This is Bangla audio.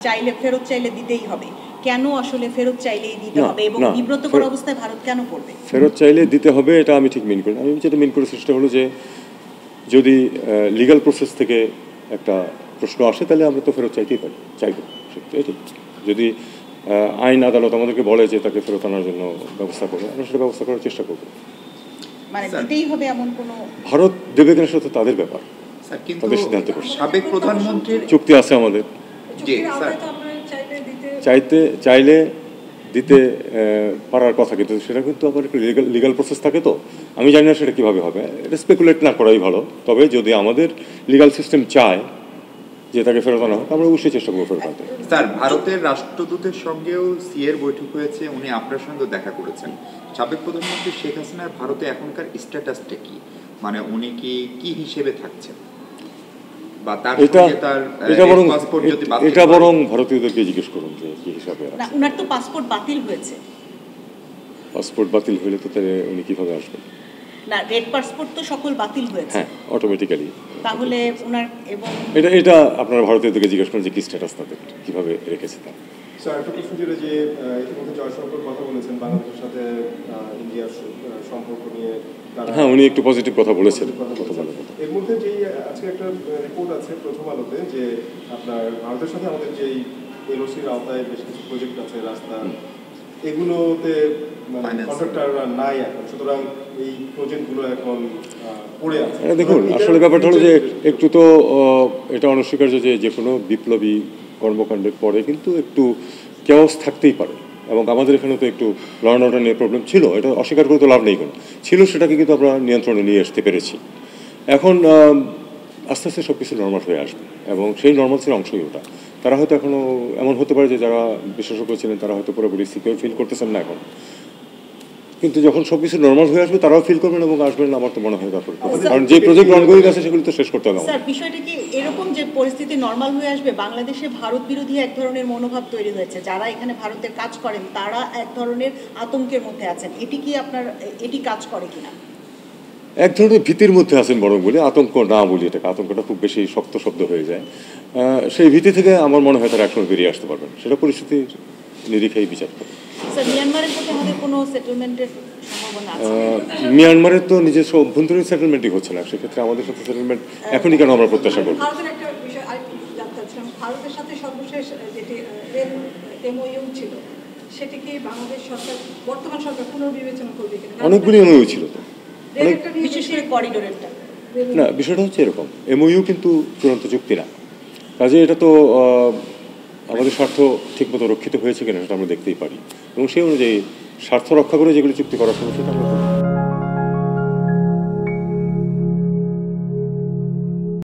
চাইলে ফেরত চাইলে দিতেই হবে, কেন আসলে ফেরত চাইলেই দিতে হবে এবং বিব্রতকর অবস্থায় ভারত কেন পড়বে? ফেরত চাইলে দিতে হবে এটা আমি ঠিক মেন করি না। আমি যেটা মেন করি সেটা হলো যে যদি লিগ্যাল প্রসেস থেকে একটা প্রশ্ন আসে তাহলে আমরা তো ফেরত চাইতেই পারি, চাইব। এটি যদি আইন আদালত আমাদেরকে বলে যে তাকে ফেরত আনার জন্য ব্যবস্থা করবে, আমরা সেটা ব্যবস্থা করার চেষ্টা করবো। মানে দিতেই হবে এমন কোনো ভারত দেবে কিনা সেটা তাদের ব্যাপার, তাদের সিদ্ধান্ত। সাবেক প্রধানমন্ত্রীর চুক্তি আছে আমাদের, চাইলে দিতে পারার কথা, কিন্তু সেটা কিন্তু আবার একটু লিগাল প্রসেস থাকে। তো আমি জানি না সেটা কীভাবে হবে, এটা স্পেকুলেট না করাই ভালো। তবে যদি আমাদের লিগাল সিস্টেম চায় যে তাকে ফেরত আনা হোক, আমরা অবশ্যই চেষ্টা করবো ফেরত আনতে। স্যার, ভারতের রাষ্ট্রদূতের সঙ্গেও সিএর বৈঠক হয়েছে, উনি আপনার সঙ্গে দেখা করেছেন। সাবেক প্রধানমন্ত্রী শেখ হাসিনার ভারতে এখনকার স্ট্যাটাসটা কি, মানে উনি কি হিসেবে থাকছেন, বা তার সঙ্গে তার পাসপোর্ট যদি বাতিল, এটা বরং ভারতীয়দেরকে জিজ্ঞেস করুন যে কি হিসাবে আছে। না, উনার তো পাসপোর্ট বাতিল হয়েছে। পাসপোর্ট বাতিল হলে তো তাহলে উনি কিভাবে আসবেন? না, রেড পাসপোর্ট তো সকল বাতিল হয়েছে। হ্যাঁ, অটোমেটিক্যালি। তাহলে উনার এবং এটা আপনারা ভারতীয়দেরকে জিজ্ঞেস করেন যে কি স্ট্যাটাস তাদের, কিভাবে রেখেছে তা। স্যার, একটা প্রশ্ন ছিল যে ইতিমধ্যে জয়শঙ্কর কথা বলেছেন বাংলাদেশের সাথে ইন্ডিয়ার সম্পর্ক নিয়ে। হ্যাঁ, উনি একটু পজিটিভ কথা বলেছেন। এর মধ্যে যেই আজকে একটা রিপোর্ট আছে প্রথম আলোতে যে আপনার ভারতের সাথে আমাদের যেই এলওসির আওতায় বেশ কিছু প্রজেক্ট আছে, রাস্তা, এগুলোতে কন্ট্রাক্টররা নাই এখন, সুতরাং এই প্রজেক্টগুলো এখন পড়ে আছে। দেখুন, আসলে ব্যাপারটা হলো যে একটু তো এটা অনস্বীকার্য যে কোনো বিপ্লবী কর্মকাণ্ডের পরে কিন্তু একটু কেওস থাকতেই পারে, এবং আমাদের এখানে তো একটু ল অ্যান্ড অর্ডার নিয়ে প্রবলেম ছিল, এটা অস্বীকার করে তো লাভ নেই কোনো, ছিল, সেটাকে কিন্তু আমরা নিয়ন্ত্রণে নিয়ে আসতে পেরেছি। এখন আস্তে আস্তে সব কিছু নর্মাল হয়ে আসবে, এবং সেই নর্মালসের অংশই ওটা। তারা হয়তো এখনও এমন হতে পারে যে যারা বিশেষজ্ঞ ছিলেন তারা হয়তো পুরোপুরি সিকিউর ফিল করতেছেন না এখন, কিন্তু যখন সব কিছু নর্মাল হয়ে আসবে তারাও ফিল করবেন এবং আসবেন, আমার তো মনে হয় তারপর। কারণ যে প্রজেক্ট অনগোয়িং আছে সেগুলো তো শেষ করতে হবে। স্যার, বিষয়টা কি এরকম যে পরিস্থিতি নর্মাল হয়ে আসবে, বাংলাদেশে ভারত বিরোধী এক ধরনের মনোভাব তৈরি হয়েছে, যারা এখানে ভারতের কাজ করেন তারা এক ধরনের আতঙ্কের মধ্যে আছেন, এটি কি এটি কাজ করে কিনা? এক ধরনের ভীতির মধ্যে আছেন বরং বলি, আতঙ্ক না বলি, এটাকে আতঙ্কটা খুব বেশি শক্ত শব্দ হয়ে যায়। সেই ভীতি থেকে আমার মনে হয় তারা একসময় বেরিয়ে আসতে পারবেন, সেটা পরিস্থিতির নিরিখেই বিচার করে। স্যার, মিয়ানমারের সাথে আমাদের কোনো সেটেলমেন্টের সম্ভাবনা আছে? মিয়ানমারের তো নিজস্ব অভ্যন্তরীণ সেটেলমেন্টই হচ্ছে না, সেক্ষেত্রে আমাদের সাথে সেটেলমেন্ট এখনই কেন আমরা প্রত্যাশা করব? ভারতের একটা বিষয় আরেকটু জানতে চাচ্ছিলাম, ভারতের সাথে সর্বশেষ যেটি এমওইউ ছিল, সেটি কি বাংলাদেশ সরকার, বর্তমান সরকার পুনর্বিবেচনা করবে কিনা? অনেকগুলি এমওইউ ছিল তো, বিশেষ করে করিডোরেরটা। না, বিষয়টা হচ্ছে এরকম, এমওইউ কিন্তু চূড়ান্ত চুক্তি না, কাজে এটা তো আমাদের স্বার্থ ঠিকমতো রক্ষিত হয়েছে কিনা সেটা আমরা দেখতেই পারি, এবং সেই অনুযায়ী স্বার্থ রক্ষা করে যেগুলি চুক্তি করার সময় সেটা আমরা